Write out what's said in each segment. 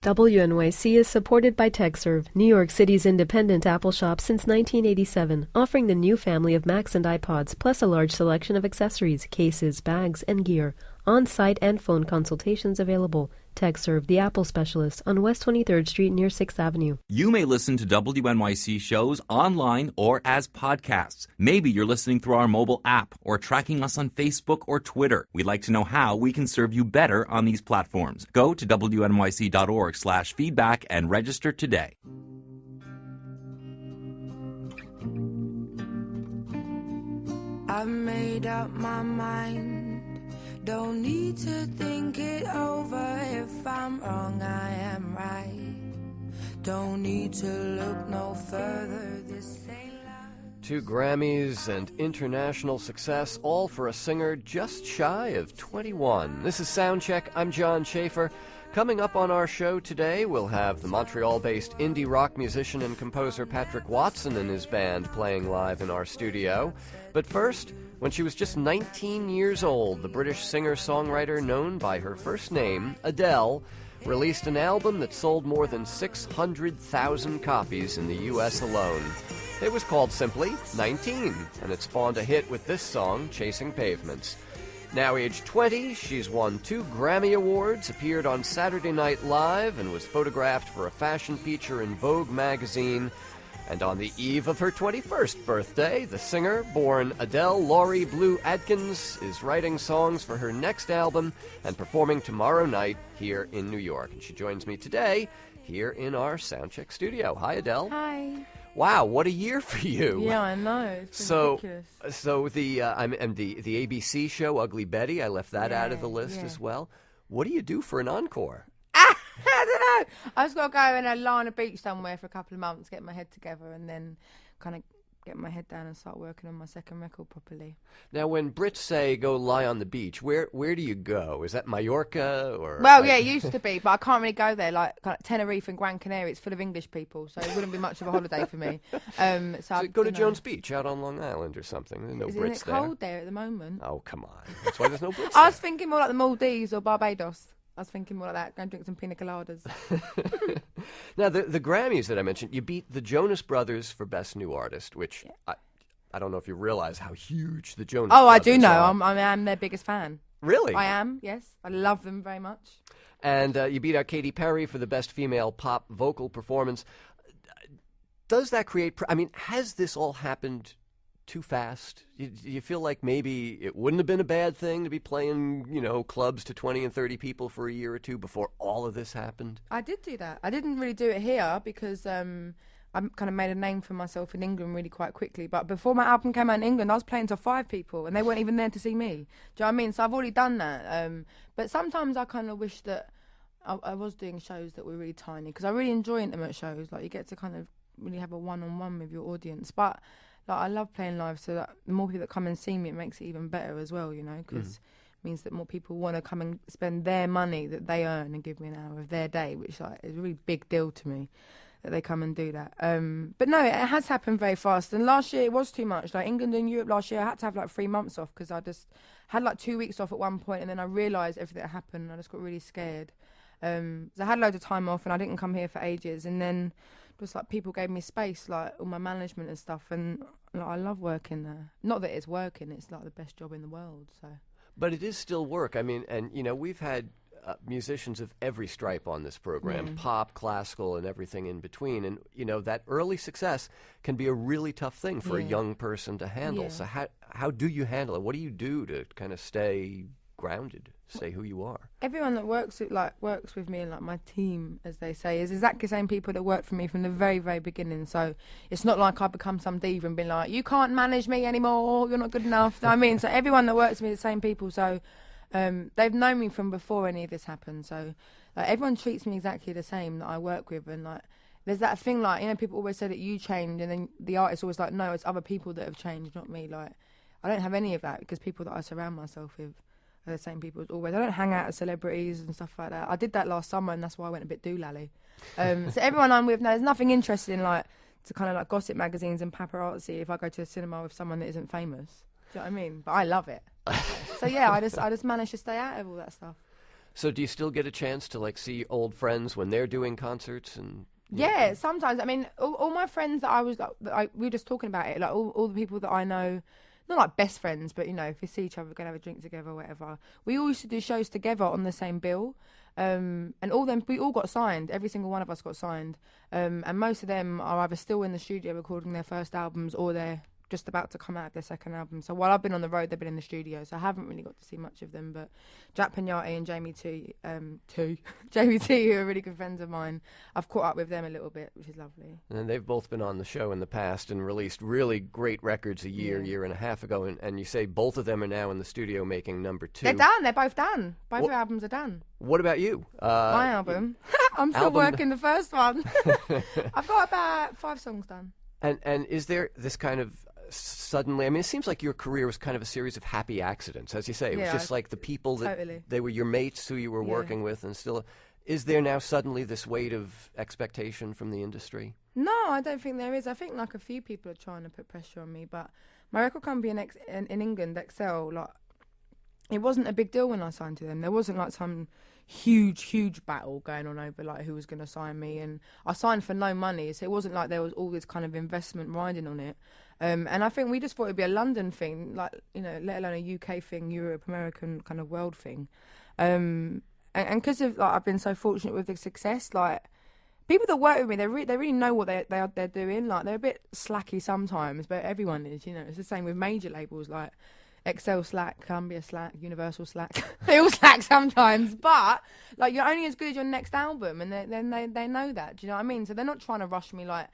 WNYC is supported by TechServe, New York City's independent Apple shop since 1987, offering the new family of Macs and iPods, plus a large selection of accessories, cases, bags, and gear. On-site and phone consultations available. TechServe, the Apple specialist, on West 23rd Street near 6th Avenue. You may listen to WNYC shows online or as podcasts. Maybe you're listening through our mobile app or tracking us on Facebook or Twitter. We'd like to know how we can serve you better on these platforms. Go to WNYC.org/feedback and register today. I've made up my mind. Don't need to think it over. If I'm wrong, I am right. Don't need to look no further. This ain't life. 2 Grammys and international success, all for a singer just shy of 21. This is Soundcheck. I'm John Schaefer. Coming up on our show today, we'll have the Montreal-based indie rock musician and composer Patrick Watson and his band playing live in our studio. But first, when she was just 19 years old, the British singer-songwriter known by her first name, Adele, released an album that sold more than 600,000 copies in the U.S. alone. It was called simply 19, and it spawned a hit with this song, Chasing Pavements. Now aged 20, she's won 2 Grammy Awards, appeared on Saturday Night Live, and was photographed for a fashion feature in Vogue magazine. And on the eve of her 21st birthday, the singer, born Adele Laurie Blue Adkins, is writing songs for her next album and performing tomorrow night here in New York. And she joins me today here in our Soundcheck studio. Hi, Adele. Hi. Wow, what a year for you. Yeah, I know. It's ridiculous. So the ABC show, Ugly Betty, I left that out of the list as well. What do you do for an encore? I don't know. I just got to go and lie on a beach somewhere for a couple of months, get my head together, and then kind of get my head down and start working on my second record properly. Now, when Brits say go lie on the beach, where do you go? Is that Mallorca or? Well, yeah, it used to be, but I can't really go there. Like Tenerife and Gran Canaria, it's full of English people, so it wouldn't be much of a holiday for me. So go to Jones Beach out on Long Island or something. There's no Brits there. Isn't it cold there at the moment? Oh, come on. That's why there's no Brits I was thinking more like the Maldives or Barbados. I was thinking more like that. Go and drink some pina coladas. Now, the Grammys that I mentioned, you beat the Jonas Brothers for Best New Artist, which I don't know if you realize how huge the Jonas Brothers are. I do know. I'm their biggest fan. Really? I am, yes. I love them very much. And you beat out Katy Perry for the Best Female Pop Vocal Performance. Does that create... has this all happened too fast? Do you feel like maybe it wouldn't have been a bad thing to be playing, clubs to 20 and 30 people for a year or two before all of this happened? I did do that. I didn't really do it here because I kind of made a name for myself in England really quite quickly. But before my album came out in England, I was playing to 5 people and they weren't even there to see me. Do you know what I mean? So I've already done that. But sometimes I kind of wish that I was doing shows that were really tiny because I really enjoy intimate shows. Like you get to kind of really have a one-on-one with your audience. But I love playing live, so that the more people that come and see me, it makes it even better as well, because it means that more people want to come and spend their money that they earn and give me an hour of their day, which is a really big deal to me, that they come and do that. But no, it has happened very fast. And last year, it was too much. Like England and Europe last year, I had to have 3 months off because I just had 2 weeks off at one point, and then I realised everything that happened, and I just got really scared. So I had loads of time off, and I didn't come here for ages, and then just people gave me space, all my management and stuff, and I love working there. Not that it's working, it's the best job in the world. So, but it is still work. We've had musicians of every stripe on this program, pop, classical, and everything in between. And that early success can be a really tough thing for a young person to handle. Yeah. So how do you handle it? What do you do to kind of stay grounded, stay who you are? Everyone that works with me and my team, as they say, is exactly the same people that worked for me from the very, very beginning. So it's not like I become some diva and be like, you can't manage me anymore, you're not good enough. You know what I mean? So everyone that works with me is the same people. So they've known me from before any of this happened. So everyone treats me exactly the same that I work with. And there's that thing people always say that you change, and then the artist's always like, no, it's other people that have changed, not me. I don't have any of that because people that I surround myself with are the same people as always. I don't hang out with celebrities and stuff like that. I did that last summer, and that's why I went a bit doolally. So everyone I'm with now, there's nothing interesting to kind of gossip magazines and paparazzi if I go to the cinema with someone that isn't famous. Do you know what I mean? But I love it. So yeah, I just managed to stay out of all that stuff. So do you still get a chance to like see old friends when they're doing concerts and? Yeah, sometimes. I mean, all my friends that we were just talking about it, like all the people that I know, not like best friends, but you know, if we see each other, we're gonna have a drink together or whatever. We all used to do shows together on the same bill, and we all got signed. Every single one of us got signed, and most of them are either still in the studio recording their first albums or they're just about to come out of their second album. So while I've been on the road, they've been in the studio, so I haven't really got to see much of them. But Jack Pignati and Jamie T, who are really good friends of mine, I've caught up with them a little bit, which is lovely. And they've both been on the show in the past and released really great records a year and a half ago. And you say both of them are now in the studio making number 2. They're done. They're both done. Both their albums are done. What about you? My album. I'm still working the first one. I've got about 5 songs done. And is there this kind of suddenly, I mean, it seems like your career was kind of a series of happy accidents, as you say. It was just like the people that they were your mates who you were working with, and still, is there now suddenly this weight of expectation from the industry? No, I don't think there is. I think like a few people are trying to put pressure on me, but my record company in England, Excel, like, it wasn't a big deal when I signed to them. There wasn't like some huge battle going on over like who was going to sign me, and I signed for no money, so it wasn't like there was all this kind of investment riding on it. And I think we just thought it'd be a London thing, like, you know, let alone a UK thing, Europe, American kind of world thing. And because of like I've been so fortunate with the success, like people that work with me, they really know what they're doing. Like they're a bit slacky sometimes, but everyone is, you know. It's the same with major labels like Excel slack, Columbia slack, Universal slack. They all slack sometimes, but like you're only as good as your next album, and they know that. Do you know what I mean? So they're not trying to rush me like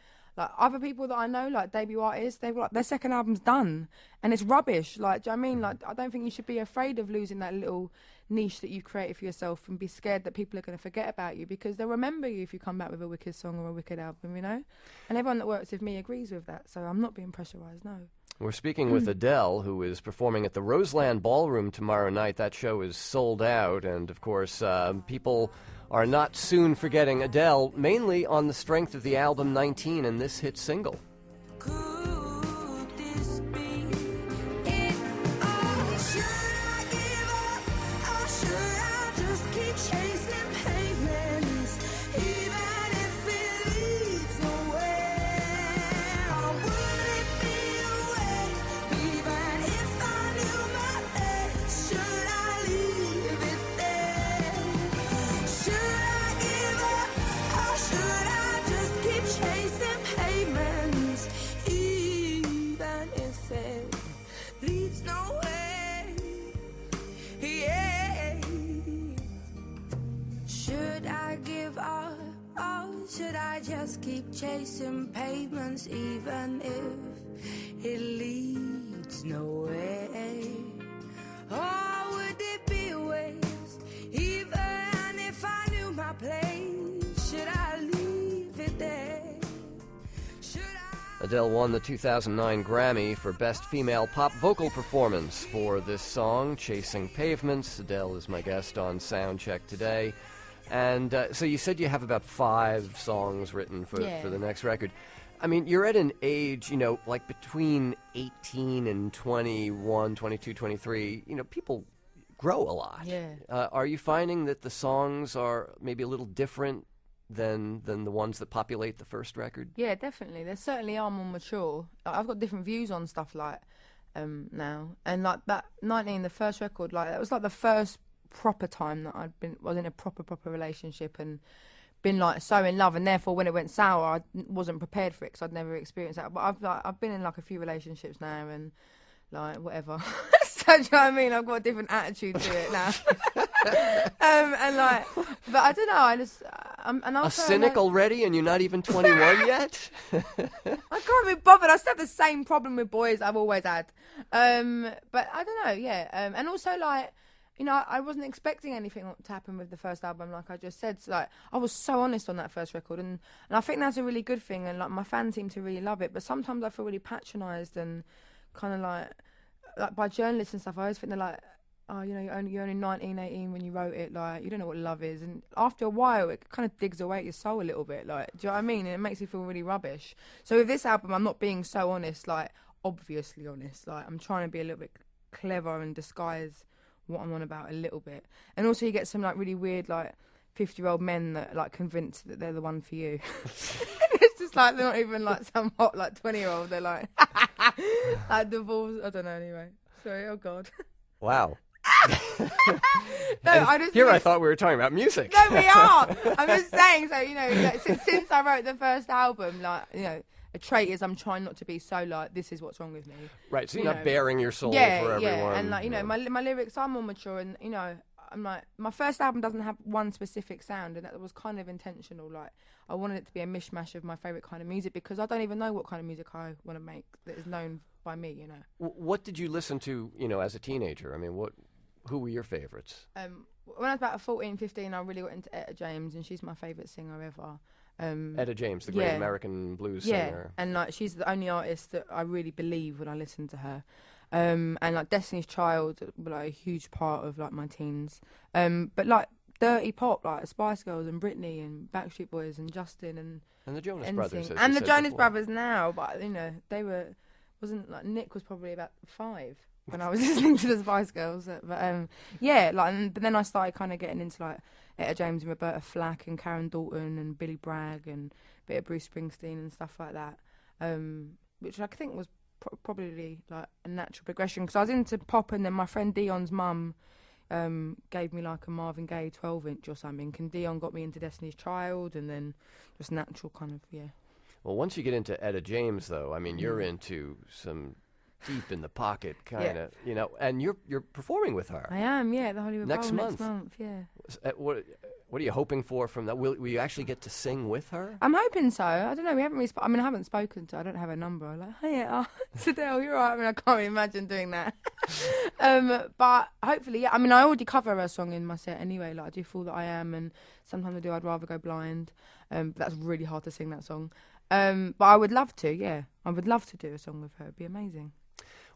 other people that I know, like debut artists. They've like their second album's done, and it's rubbish. Like, do you know what I mean? Like, I don't think you should be afraid of losing that little niche that you created for yourself, and be scared that people are going to forget about you, because they'll remember you if you come back with a wicked song or a wicked album, you know. And everyone that works with me agrees with that, so I'm not being pressurised. No. We're speaking with Adele, who is performing at the Roseland Ballroom tomorrow night. That show is sold out, and of course, people are not soon forgetting Adele, mainly on the strength of the album 19 and this hit single. Could this be it? Oh, should I give up? Or should I just keep chasing pavements, even if it leads nowhere? Or would it be a waste, even if I knew my best? Should I leave it there? Should I give up? Or should I just keep chasing pavements, even if it leads nowhere? Yeah. Should I give up, or should I just keep chasing pavements, even if it leads nowhere? Or would it be a waste, even if I knew my place? Should I leave it there? Should I? Adele won the 2009 Grammy for Best Female Pop Vocal Performance for this song, Chasing Pavements. Adele is my guest on Soundcheck today. And so you said you have about 5 songs written for the next record. I mean, you're at an age, you know, like between 18 and 21, 22, 23, you know, people grow a lot. Yeah. Are you finding that the songs are maybe a little different than the ones that populate the first record? Yeah, definitely. They certainly are more mature. Like, I've got different views on stuff like now, and like that 19, the first record, like that was like the first proper time that was in a proper relationship and been like so in love, and therefore when it went sour, I wasn't prepared for it because I'd never experienced that. But I've been in like a few relationships now, and like whatever. So do you know what I mean? I've got a different attitude to it now. And like, but I don't know. I just I'm a cynic already, and you're not even 21 yet. I can't be bothered. I still have the same problem with boys I've always had. But I don't know. Yeah. And also like, you know, I wasn't expecting anything to happen with the first album, like I just said. So, like, I was so honest on that first record, and I think that's a really good thing. And like, my fans seem to really love it. But sometimes I feel really patronised and kind of like by journalists and stuff. I always think they're like, oh, you know, you're only 19, 18 when you wrote it. Like, you don't know what love is. And after a while, it kind of digs away at your soul a little bit. Like, do you know what I mean? And it makes you feel really rubbish. So with this album, I'm not being so honest, like obviously honest. Like, I'm trying to be a little bit clever and disguise what I'm on about a little bit. And also you get some like really weird like 50-year-old men that like convinced that they're the one for you. It's just like they're not even like some hot like 20-year-old. They're like like divorced. I don't know. Anyway, sorry. Oh God. Wow. No, I thought we were talking about music. No, we are. I'm just saying. So you know, like, since I wrote the first album, like you know, a trait is I'm trying not to be so like this is what's wrong with me. Right. So you're not bearing your soul for everyone. Yeah, and like you know, my lyrics are more mature, and you know, I'm like my first album doesn't have one specific sound, and that was kind of intentional. Like I wanted it to be a mishmash of my favorite kind of music because I don't even know what kind of music I want to make that is known by me. You know. What did you listen to? You know, as a teenager. I mean, who were your favorites? When I was about 14, 15, I really got into Etta James, and she's my favourite singer ever. Etta James, the great American blues singer. And like she's the only artist that I really believe when I listen to her. And like Destiny's Child, like a huge part of like my teens. But like dirty pop, like Spice Girls and Britney and Backstreet Boys and Justin and the Jonas NSYNC. Brothers, as and you the said Jonas before. Brothers now, but you know Nick was probably about 5 when I was listening to the Spice Girls. But but then I started kind of getting into like Etta James and Roberta Flack and Karen Dalton and Billy Bragg and a bit of Bruce Springsteen and stuff like that, which I think was probably like a natural progression because I was into pop, and then my friend Dion's mum gave me like a Marvin Gaye 12-inch or something, and Dion got me into Destiny's Child, and then just natural kind of Well, once you get into Etta James, though, I mean, you're into some deep in the pocket kind of, you know, and you're performing with her. I am, the Hollywood next Bowl month. next month, yeah. What are you hoping for from that? Will you actually get to sing with her? I'm hoping so. I don't know. We haven't really. I haven't spoken to her. I don't have her number. I'm like, hey, it's Adele. You're right. I mean, I can't imagine doing that. But hopefully, yeah. I mean, I already cover her song in my set anyway. Like I do Fool That I Am, and sometimes I do I'd Rather Go Blind. But that's really hard to sing that song. But I would love to. Yeah, I would love to do a song with her. It'd be amazing.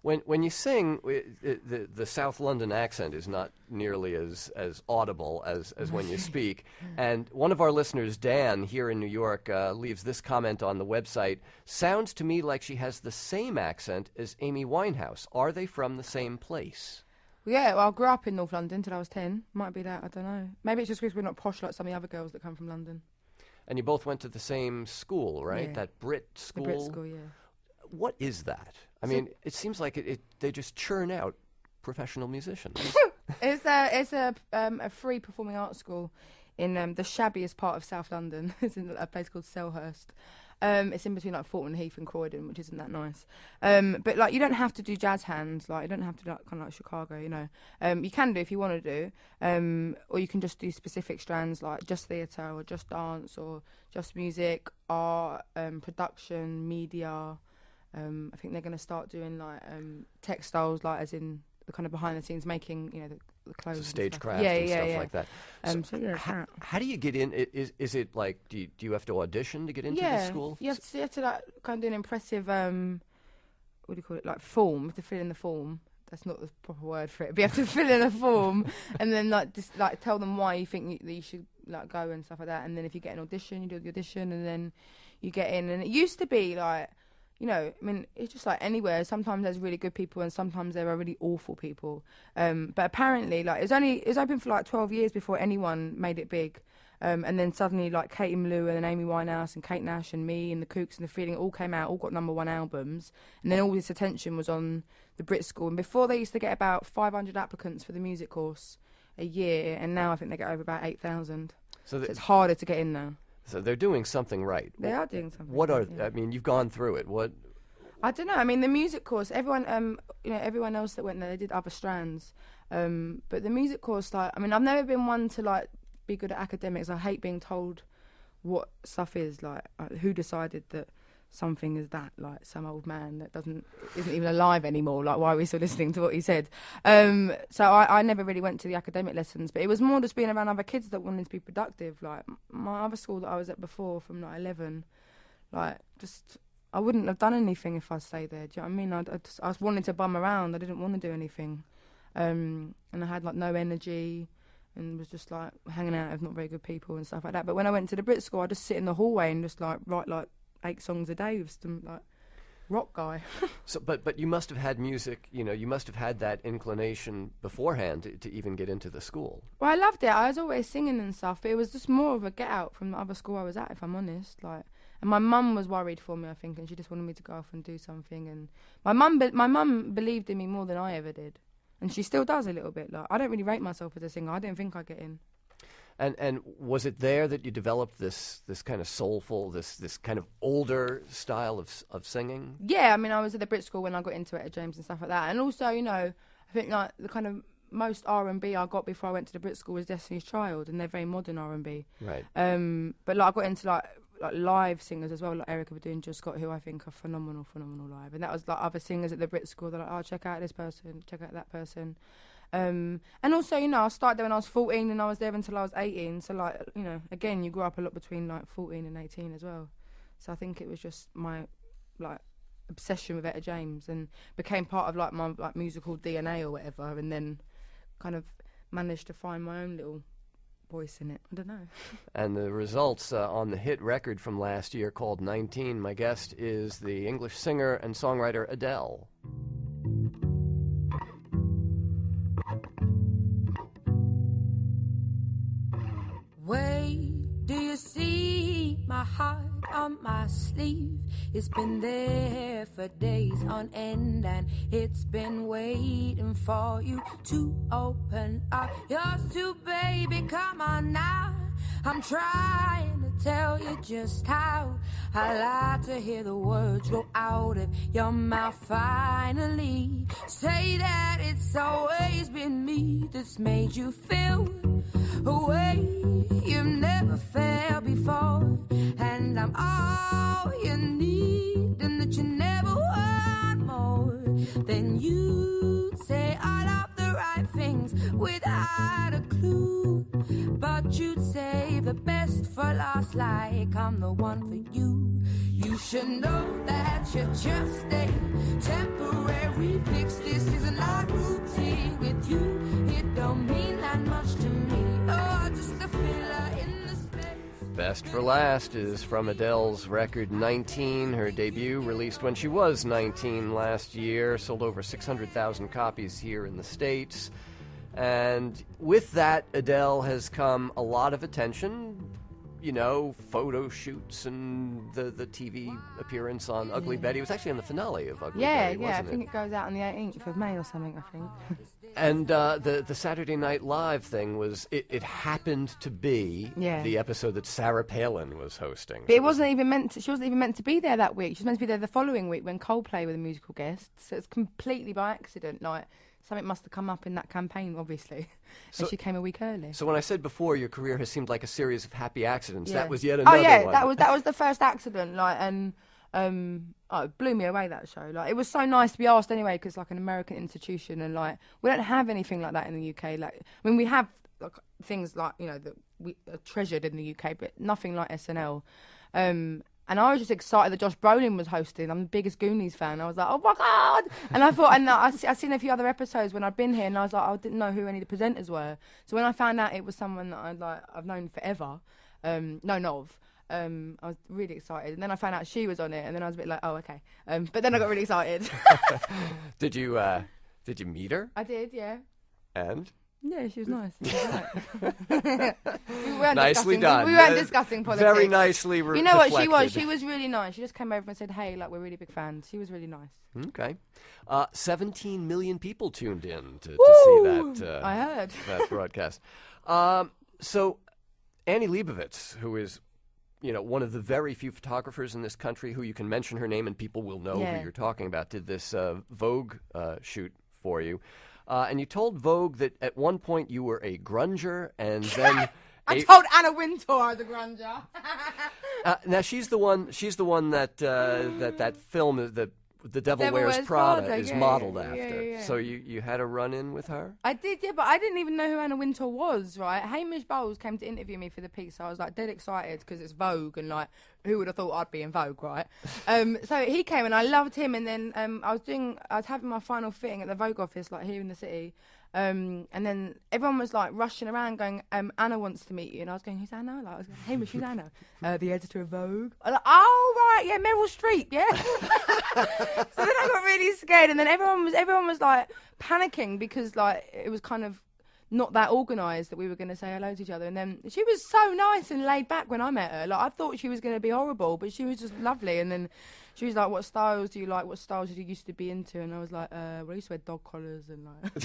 When you sing, the South London accent is not nearly as audible as when you speak. And one of our listeners, Dan, here in New York, leaves this comment on the website. Sounds to me like she has the same accent as Amy Winehouse. Are they from the same place? Yeah, well, I grew up in North London till I was 10. Might be that, I don't know. Maybe it's just because we're not posh like some of the other girls that come from London. And you both went to the same school, right? Yeah. That Brit School? The Brit School, yeah. What is that? I mean, it seems like they just churn out professional musicians. It's a free performing arts school in the shabbiest part of South London. It's in a place called Selhurst. It's in between like Fulton Heath and Croydon, which isn't that nice. But like you don't have to do jazz hands. Like you don't have to do like, kind of like Chicago, you know. You can do if you want to do, or you can just do specific strands like just theatre or just dance or just music, art, production, media. I think they're going to start doing like textiles, like as in the kind of behind the scenes making, you know, the clothes, so stagecraft and stuff like that. So yeah, how do you get in? Is it like do you have to audition to get into the school? You have to like kind of do an impressive what do you call it? Like form. You have to fill in the form. That's not the proper word for it. But you have to fill in a form and then like just like tell them why you think that you should like go and stuff like that. And then if you get an audition, you do the audition and then you get in. And it used to be like, you know, I mean, it's just like anywhere. Sometimes there's really good people and sometimes there are really awful people. But apparently, like, it was open for like 12 years before anyone made it big. And then suddenly, like, Katie Malou and then Amy Winehouse and Kate Nash and me and the Kooks and the Feeling all came out, all got #1 albums. And then all this attention was on the Brit School. And before they used to get about 500 applicants for the music course a year. And now I think they get over about 8,000. So it's harder to get in now. So they're doing something right. They are doing something. What are? Yeah. I mean, you've gone through it. What? I don't know. I mean, the music course. Everyone, you know, everyone else that went there, they did other strands. But the music course, like, I mean, I've never been one to like be good at academics. I hate being told what stuff is. Like who decided that something is that? Like some old man that isn't even alive anymore. Like, why are we still listening to what he said? So I never really went to the academic lessons, but it was more just being around other kids that wanted to be productive. Like my other school that I was at before, from like 11, like just I wouldn't have done anything if I stayed there. Do you know what I mean? I was wanting to bum around. I didn't want to do anything, and I had like no energy. And was just like hanging out with not very good people and stuff like that. But when I went to the Brit School, I just sit in the hallway and just like write like 8 songs a day with some like rock guy. So, but you must have had music, you must have had that inclination beforehand to even get into the school. Well, I loved it. I was always singing and stuff, but it was just more of a get out from the other school I was at, if I'm honest. Like, and my mum was worried for me, I think, and she just wanted me to go off and do something. And my mum believed in me more than I ever did, and she still does a little bit. Like, I don't really rate myself as a singer. I didn't think I'd get in. And was it there that you developed this kind of soulful, this kind of older style of singing? Yeah, I mean, I was at the Brit School when I got into it at James and stuff like that. And also, I think like the kind of most R&B I got before I went to the Brit School was Destiny's Child, and they're very modern R&B. Right. But like I got into like live singers as well, like Erica Badu and Jill Scott, who I think are phenomenal live. And that was like other singers at the Brit School. They're like, oh, check out this person, check out that person. And also, I started there when I was 14 and I was there until I was 18. So, like, again, you grew up a lot between, like, 14 and 18 as well. So I think it was just my, like, obsession with Etta James and became part of, like, my, like, musical DNA or whatever, and then kind of managed to find my own little voice in it. I don't know. And the results on the hit record from last year called 19, my guest is the English singer and songwriter Adele. Wait, do you see my heart on my sleeve? It's been there for days on end, and it's been waiting for you to open up yours too, baby. Come on now, I'm trying to tell you just how I like to hear the words roll out of your mouth. Finally, say that it's always been me that's made you feel a way you've never felt before, and I'm all you need, and that you never want more. Then you'd say all of the right things without a clue, but you'd save the best for last, like I'm the one for you. You should know that you're just a temporary fix. This isn't like routine with you. It don't mean that much to me. Oh, just a filler in the space. Best for Last is from Adele's record 19, her debut, released when she was 19 last year, sold over 600,000 copies here in the States. And with that, Adele has come a lot of attention, photo shoots and the TV appearance on Ugly Betty. It was actually on the finale of Ugly Betty, wasn't it? Yeah, I think it goes out on the 18th of May or something, I think. And the Saturday Night Live thing was, it happened to be the episode that Sarah Palin was hosting. But it wasn't even meant to, she wasn't even meant to be there that week. She was meant to be there the following week when Coldplay were the musical guests. So it's completely by accident, like... Something must have come up in that campaign, obviously, and she came a week early. So when I said before, your career has seemed like a series of happy accidents. That was yet another one. Oh yeah, that was the first accident. Like, and it blew me away, that show. Like, it was so nice to be asked anyway, because like an American institution, and like we don't have anything like that in the UK. Like, I mean, we have like, things like that we are treasured in the UK, but nothing like SNL. And I was just excited that Josh Brolin was hosting. I'm the biggest Goonies fan. I was like, oh my God. And I thought, and I've seen a few other episodes when I'd been here, and I was like, I didn't know who any of the presenters were. So when I found out it was someone that I've known forever, I was really excited. And then I found out she was on it, and then I was a bit like, oh, okay. But then I got really excited. Did you meet her? I did, yeah. And? Yeah, she was nice. Nicely done. We weren't discussing politics. Very nicely You know what she was? She was really nice. She just came over and said, hey, like, we're really big fans. She was really nice. Okay. 17 million people tuned in to see that. I heard. That broadcast. So Annie Leibovitz, who is one of the very few photographers in this country who you can mention her name and people will know who you're talking about, did this Vogue shoot for you. And you told Vogue that at one point you were a grunger, and then I told Anna Wintour I was a grunger. now she's the one that that film the Devil Wears Prada is modeled after. Yeah. So you had a run-in with her? I did, yeah, but I didn't even know who Anna Wintour was, right? Hamish Bowles came to interview me for the piece, so I was like dead excited because it's Vogue, and like who would have thought I'd be in Vogue, right? So he came and I loved him, and then I was having my final fitting at the Vogue office, like here in the city. And then everyone was like rushing around going, Anna wants to meet you. And I was going, who's Anna? Like, I was going, hey, Miss, who's Anna? The editor of Vogue. I was like, oh, right, yeah, Meryl Streep, yeah. So then I got really scared. And then everyone was like panicking because like it was kind of not that organised that we were going to say hello to each other. And then she was so nice and laid back when I met her. Like, I thought she was going to be horrible, but she was just lovely. And then she was like, what styles do you like? What styles did you used to be into? And I was like, well, I used to wear dog collars and like...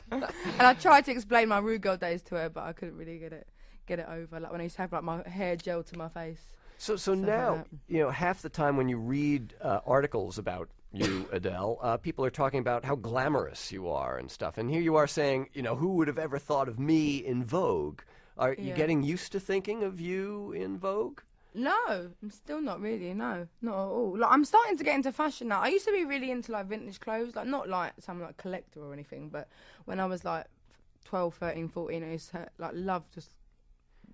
And I tried to explain my Rude Girl days to her, but I couldn't really get it over. Like when I used to have like my hair gelled to my face. So now, you know, half the time when you read articles about you, Adele, people are talking about how glamorous you are and stuff. And here you are saying, you know, who would have ever thought of me in Vogue? Are you getting used to thinking of you in Vogue? No, I'm still not really, no, not at all. Like, I'm starting to get into fashion now. I used to be really into like vintage clothes, like not like some like collector or anything, but when I was like 12, 13, 14, I used to like love just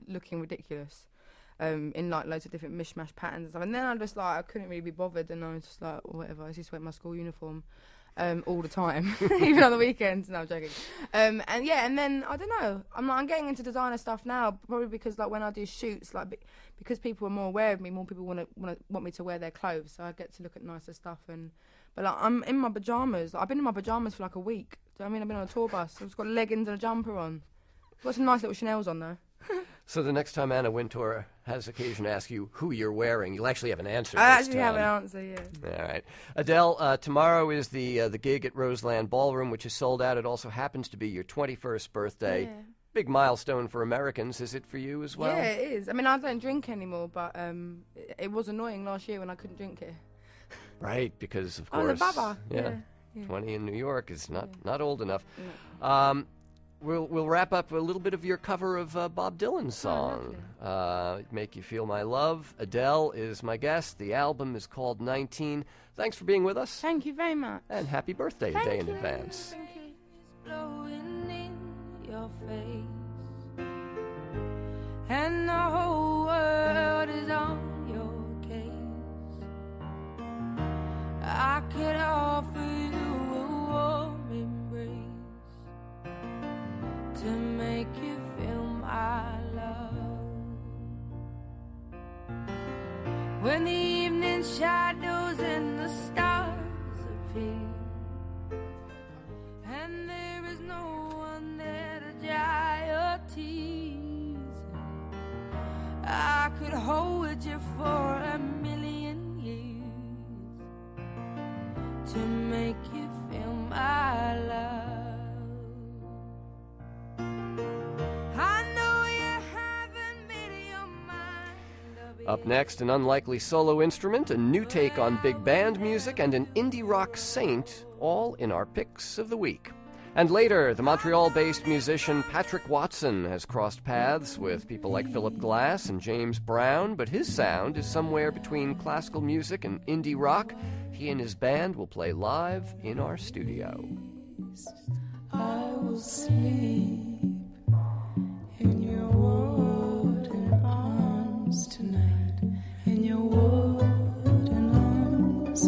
looking ridiculous in like loads of different mishmash patterns and stuff. And then I just like, I couldn't really be bothered, and I was just like, whatever, I just wear my school uniform all the time, even on the weekends. No, I'm joking. And then I don't know. I'm getting into designer stuff now, probably because like when I do shoots, like because people are more aware of me, more people want me to wear their clothes, so I get to look at nicer stuff. But like I'm in my pajamas. I've been in my pajamas for like a week. Do you know what I mean? I've been on a tour bus. I've just got leggings and a jumper on. Got some nice little Chanel's on though. So the next time Anna Wintour has occasion to ask you who you're wearing, you'll actually have an answer. I actually have an answer, yeah. All right. Adele, tomorrow is the gig at Roseland Ballroom, which is sold out. It also happens to be your 21st birthday. Yeah. Big milestone for Americans. Is it for you as well? Yeah, it is. I mean, I don't drink anymore, but it was annoying last year when I couldn't drink it. Right, because, of I'm course... the baba. Yeah. Yeah. 20 in New York is not old enough. No. We'll wrap up with a little bit of your cover of Bob Dylan's song, Make You Feel My Love. Adele is my guest. The album is called 19. Thanks for being with us. Thank you very much. And happy birthday a day in advance. Thank you. Blowing in your face, and the whole world is on your case. I could offer you a warm embrace to make you feel my love. When the evening shadows and the stars appear, and there is no one there to dry your tears, I could hold you for a million years to make you feel my love. Up next, an unlikely solo instrument, a new take on big band music, and an indie rock saint, all in our picks of the week. And later, the Montreal-based musician Patrick Watson has crossed paths with people like Philip Glass and James Brown, but his sound is somewhere between classical music and indie rock. He and his band will play live in our studio. I will sleep in your wooden arms tonight, in your wooden arms.